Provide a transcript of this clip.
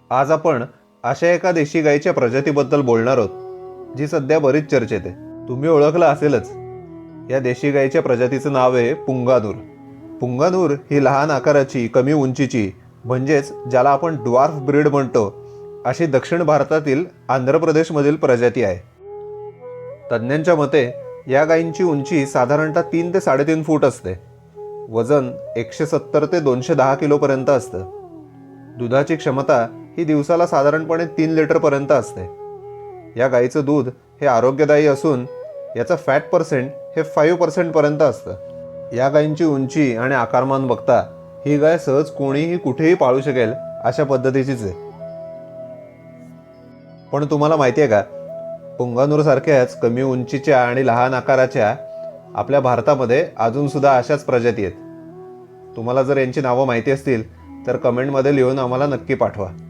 आज आपण अशा एका देशी गाईच्या प्रजातीबद्दल बोलणार आहोत जी सध्या बरीच चर्चेत आहे. तुम्ही ओळखलं असेलच. या देशी गाईच्या प्रजातीचं नाव आहे पुंगानूर. पुंगानूर ही लहान आकाराची, कमी उंचीची, म्हणजेच ज्याला आपण ड्वार्फ ब्रीड म्हणतो, अशी दक्षिण भारतातील आंध्र प्रदेशमधील प्रजाती आहे. तज्ज्ञांच्या मते या गायींची उंची साधारणतः 3 ते 3.5 फूट असते. वजन 170 ते 210 किलोपर्यंत असतं. दुधाची क्षमता ही दिवसाला साधारणपणे 3 लिटरपर्यंत असते. या गाईचं दूध हे आरोग्यदायी असून याचं फॅट पर्सेंट हे 5% पर्यंत असतं. या गायींची उंची आणि आकारमान बघता ही गाय सहज कोणीही कुठेही पाळू शकेल अशा पद्धतीचीच आहे. पण तुम्हाला माहिती आहे का, पुंगानूर सारख्याच कमी उंचीच्या आणि लहान आकाराच्या आपल्या भारतामध्ये अजून सुद्धा अशाच प्रजाती आहेत. तुम्हाला जर यांची नावं माहिती असतील तर कमेंटमध्ये लिहून आम्हाला नक्की पाठवा.